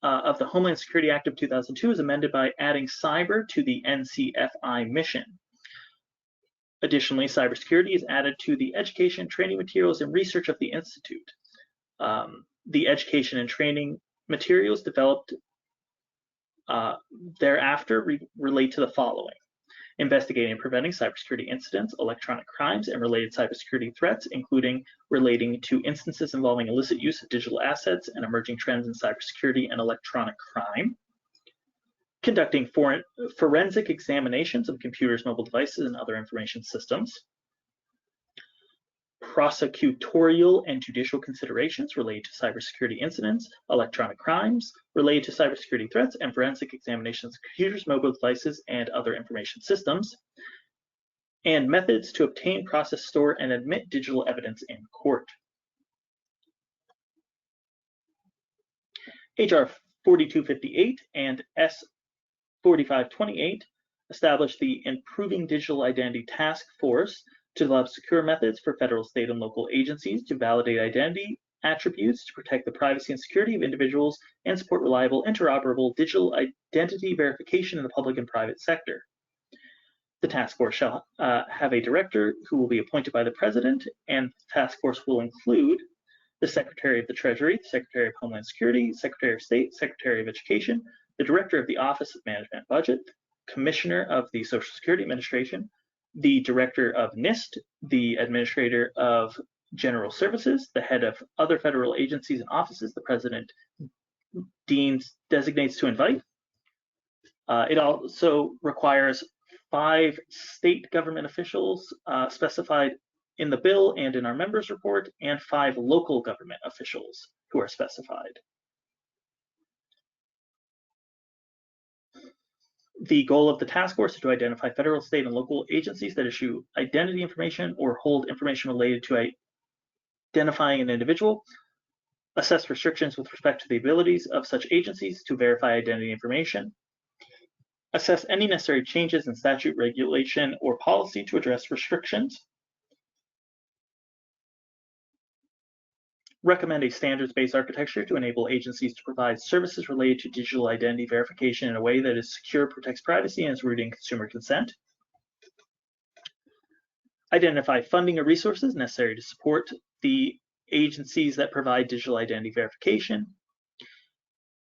of the Homeland Security Act of 2002 is amended by adding cyber to the NCFI mission. Additionally, cybersecurity is added to the education, training materials, and research of the Institute. The education and training materials developed thereafter relate to the following: investigating and preventing cybersecurity incidents, electronic crimes, and related cybersecurity threats, including relating to instances involving illicit use of digital assets and emerging trends in cybersecurity and electronic crime. Conducting forensic examinations of computers, mobile devices, and other information systems. Prosecutorial and judicial considerations related to cybersecurity incidents, electronic crimes, related to cybersecurity threats, and forensic examinations of computers, mobile devices, and other information systems, and methods to obtain, process, store, and admit digital evidence in court. HR 4258 and S 4528 established the Improving Digital Identity Task Force to develop secure methods for federal, state, and local agencies to validate identity attributes to protect the privacy and security of individuals and support reliable, interoperable digital identity verification in the public and private sector. The task force shall have a director who will be appointed by the President, and the task force will include the Secretary of the Treasury, the Secretary of Homeland Security, Secretary of State, Secretary of Education, the Director of the Office of Management and Budget, Commissioner of the Social Security Administration, the Director of NIST, the Administrator of General Services, the head of other federal agencies and offices the President designates to invite. It also requires 5 state government officials specified in the bill and in our members report, and 5 local government officials who are specified. The goal of the task force is to identify federal, state, and local agencies that issue identity information or hold information related to identifying an individual, assess restrictions with respect to the abilities of such agencies to verify identity information, assess any necessary changes in statute, regulation, or policy to address restrictions, recommend a standards-based architecture to enable agencies to provide services related to digital identity verification in a way that is secure, protects privacy, and is rooted in consumer consent. Identify funding or resources necessary to support the agencies that provide digital identity verification.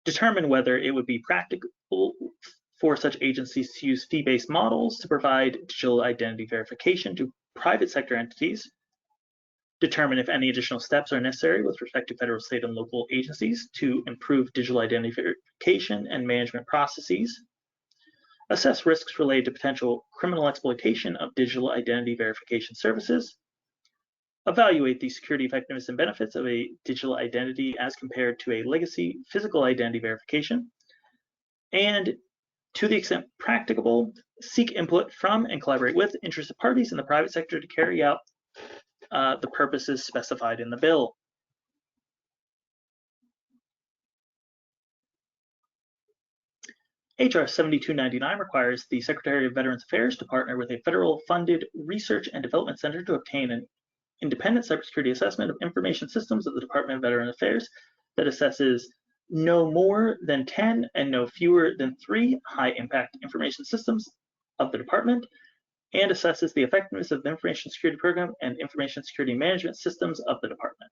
Determine whether it would be practicable for such agencies to use fee-based models to provide digital identity verification to private sector entities. determine if any additional steps are necessary with respect to federal, state, and local agencies to improve digital identity verification and management processes, assess risks related to potential criminal exploitation of digital identity verification services, evaluate the security effectiveness and benefits of a digital identity as compared to a legacy physical identity verification, and to the extent practicable, seek input from and collaborate with interested parties in the private sector to carry out the purposes specified in the bill. HR 7299 requires the Secretary of Veterans Affairs to partner with a federal-funded research and development center to obtain an independent cybersecurity assessment of information systems of the Department of Veterans Affairs that assesses no more than 10 and no fewer than 3 high-impact information systems of the department, and assesses the effectiveness of the information security program and information security management systems of the department.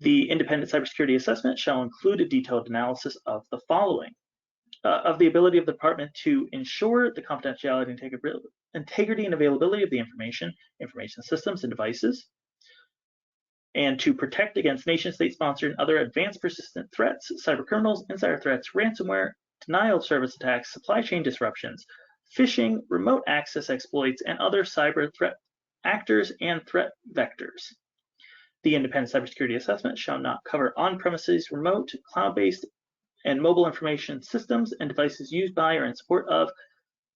The independent cybersecurity assessment shall include a detailed analysis of the following: of the ability of the department to ensure the confidentiality, integrity, and availability of the information systems, and devices, and to protect against nation-state sponsored and other advanced persistent threats, cyber criminals, insider threats, ransomware, denial of service attacks, supply chain disruptions, phishing, remote access exploits, and other cyber threat actors and threat vectors. The independent cybersecurity assessment shall not cover on-premises, remote, cloud-based, and mobile information systems and devices used by or in support of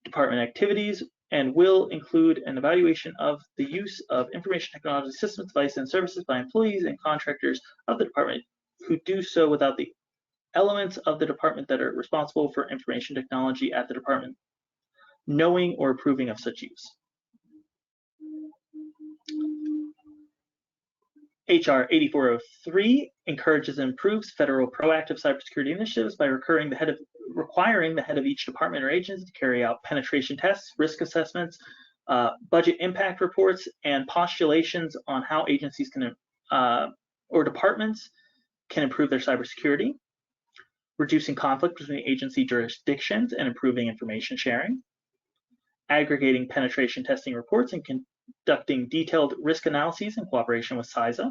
department activities, and will include an evaluation of the use of information technology systems, devices, and services by employees and contractors of the department who do so without the elements of the department that are responsible for information technology at the department knowing or approving of such use. HR 8403 encourages and improves federal proactive cybersecurity initiatives by requiring the head of each department or agency to carry out penetration tests, risk assessments, budget impact reports, and postulations on how agencies can or departments can improve their cybersecurity, reducing conflict between agency jurisdictions and improving information sharing, aggregating penetration testing reports and conducting detailed risk analyses in cooperation with CISA,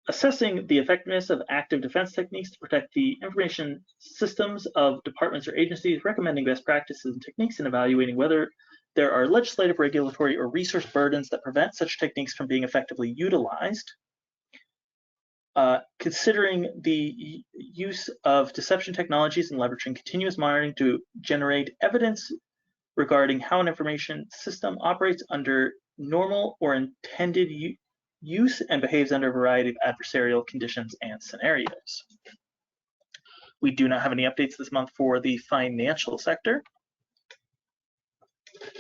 assessing the effectiveness of active defense techniques to protect the information systems of departments or agencies, recommending best practices and techniques, and evaluating whether there are legislative, regulatory, or resource burdens that prevent such techniques from being effectively utilized, considering the use of deception technologies and leveraging continuous monitoring to generate evidence regarding how an information system operates under normal or intended use and behaves under a variety of adversarial conditions and scenarios. We do not have any updates this month for the financial sector.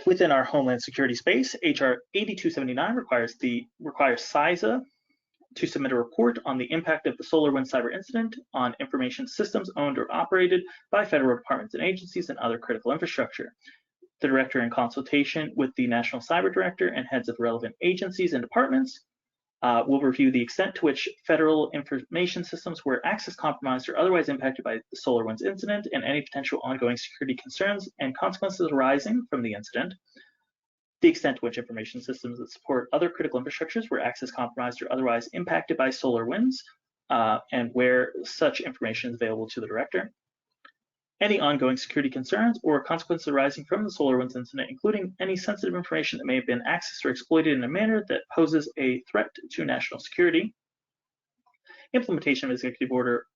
Within our Homeland Security space, HR 8279 requires CISA to submit a report on the impact of the SolarWinds cyber incident on information systems owned or operated by federal departments and agencies and other critical infrastructure. The director, in consultation with the National Cyber Director and heads of relevant agencies and departments, will review the extent to which federal information systems were access compromised or otherwise impacted by the SolarWinds incident and any potential ongoing security concerns and consequences arising from the incident, the extent to which information systems that support other critical infrastructures were access compromised or otherwise impacted by SolarWinds, and where such information is available to the director, any ongoing security concerns or consequences arising from the SolarWinds incident, including any sensitive information that may have been accessed or exploited in a manner that poses a threat to national security, implementation of Executive Order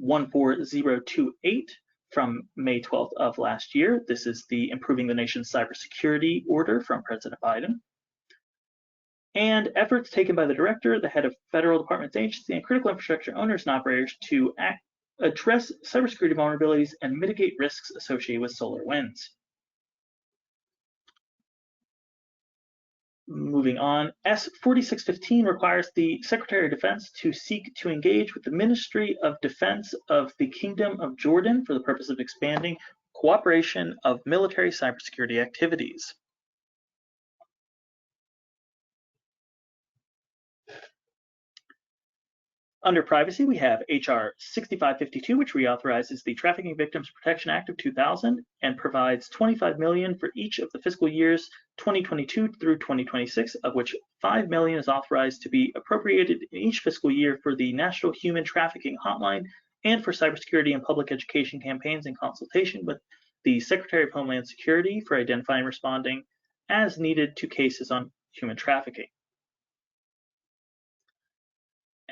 14028 from May 12th of last year. This is the Improving the Nation's Cybersecurity Order from President Biden, and efforts taken by the director, the head of federal departments, agencies, and critical infrastructure owners and operators to address cybersecurity vulnerabilities and mitigate risks associated with SolarWinds. Moving on, S4615 requires the Secretary of Defense to seek to engage with the Ministry of Defense of the Kingdom of Jordan for the purpose of expanding cooperation of military cybersecurity activities. Under privacy, we have HR 6552, which reauthorizes the Trafficking Victims Protection Act of 2000 and provides $25 million for each of the fiscal years 2022 through 2026, of which $5 million is authorized to be appropriated in each fiscal year for the National Human Trafficking Hotline and for cybersecurity and public education campaigns in consultation with the Secretary of Homeland Security for identifying and responding as needed to cases on human trafficking.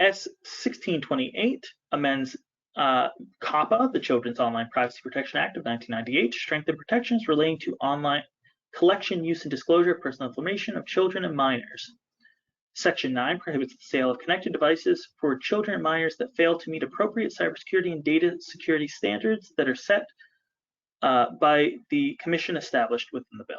S1628 amends COPPA, the Children's Online Privacy Protection Act of 1998, to strengthen protections relating to online collection, use, and disclosure of personal information of children and minors. Section 9 prohibits the sale of connected devices for children and minors that fail to meet appropriate cybersecurity and data security standards that are set by the commission established within the bill.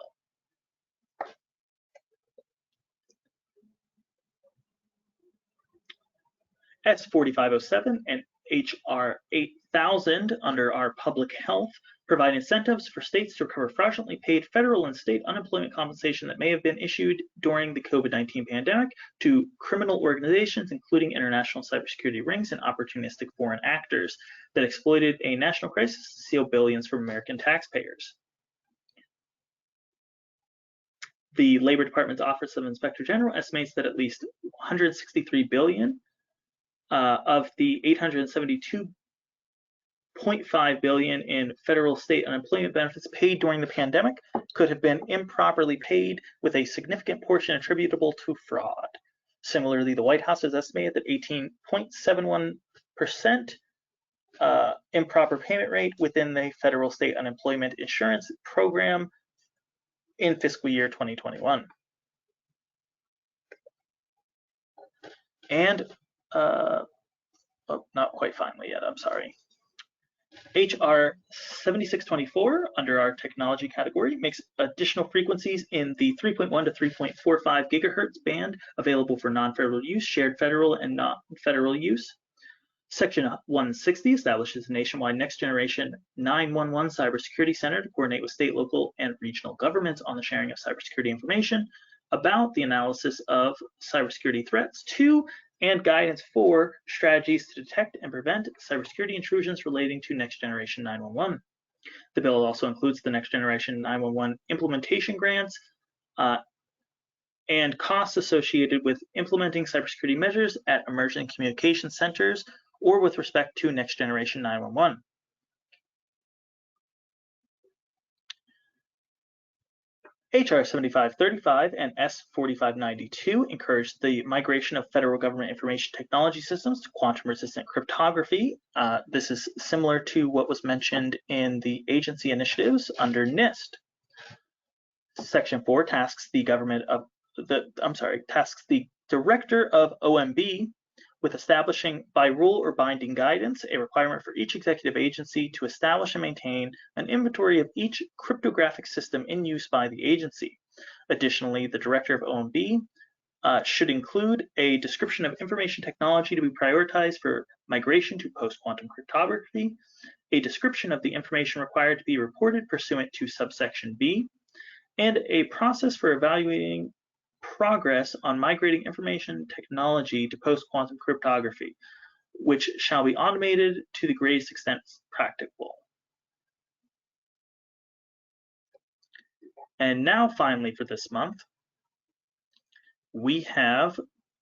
S4507 and HR 8000 under our public health provide incentives for states to recover fraudulently paid federal and state unemployment compensation that may have been issued during the COVID-19 pandemic to criminal organizations, including international cybersecurity rings and opportunistic foreign actors that exploited a national crisis to steal billions from American taxpayers. The Labor Department's Office of Inspector General estimates that at least $163 billion of the $872.5 billion in federal state unemployment benefits paid during the pandemic could have been improperly paid, with a significant portion attributable to fraud. Similarly, the White House has estimated that 18.71% improper payment rate within the federal state unemployment insurance program in fiscal year 2021. And not quite finally yet, I'm sorry. HR 7624 under our technology category makes additional frequencies in the 3.1 to 3.45 gigahertz band available for non-federal use, shared federal and non-federal use. Section 160 establishes a nationwide next generation 911 cybersecurity center to coordinate with state, local, and regional governments on the sharing of cybersecurity information about the analysis of cybersecurity threats to and guidance for strategies to detect and prevent cybersecurity intrusions relating to next generation 911. The bill also includes the next generation 911 implementation grants and costs associated with implementing cybersecurity measures at emerging communication centers or with respect to next generation 911. HR 7535 and S4592 encourage the migration of federal government information technology systems to quantum-resistant cryptography. This is similar to what was mentioned in the agency initiatives under NIST. Section 4 tasks the director of OMB with establishing by rule or binding guidance a requirement for each executive agency to establish and maintain an inventory of each cryptographic system in use by the agency. Additionally, the director of OMB should include a description of information technology to be prioritized for migration to post-quantum cryptography, a description of the information required to be reported pursuant to subsection B, and a process for evaluating progress on migrating information technology to post-quantum cryptography, which shall be automated to the greatest extent practicable. And now finally for this month, we have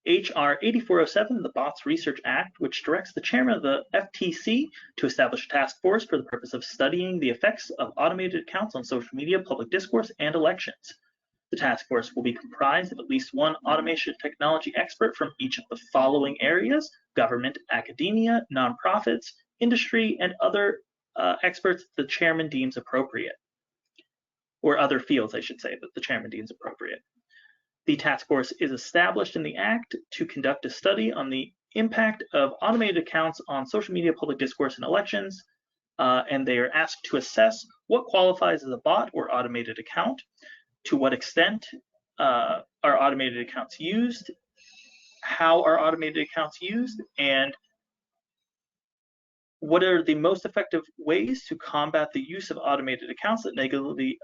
HR 8407, the Bots Research Act, which directs the chairman of the FTC to establish a task force for the purpose of studying the effects of automated accounts on social media, public discourse, and elections. The task force will be comprised of at least one automation technology expert from each of the following areas: government, academia, nonprofits, industry, and other experts the chairman deems appropriate, or other fields, I should say, that the chairman deems appropriate. The task force is established in the Act to conduct a study on the impact of automated accounts on social media, public discourse, and elections, and they are asked to assess what qualifies as a bot or automated account, to what extent are automated accounts used, how are automated accounts used, and what are the most effective ways to combat the use of automated accounts that negatively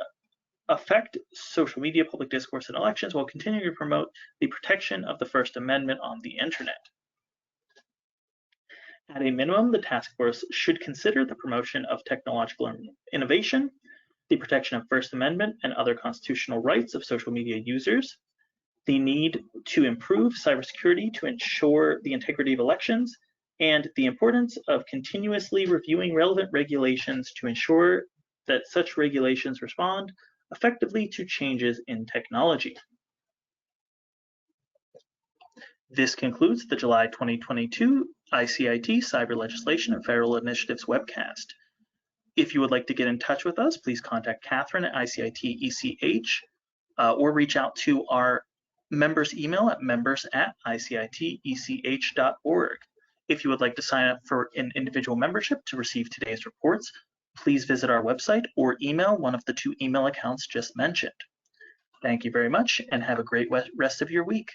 affect social media, public discourse, and elections while continuing to promote the protection of the First Amendment on the internet. At a minimum, the task force should consider the promotion of technological innovation, the protection of First Amendment and other constitutional rights of social media users, the need to improve cybersecurity to ensure the integrity of elections, and the importance of continuously reviewing relevant regulations to ensure that such regulations respond effectively to changes in technology. This concludes the July 2022 ICIT Cyber Legislation and Federal Initiatives webcast. If you would like to get in touch with us, please contact Catherine at ICIT ECH or reach out to our members email at members@icitech.org. If you would like to sign up for an individual membership to receive today's reports, please visit our website or email one of the 2 email accounts just mentioned. Thank you very much and have a great rest of your week.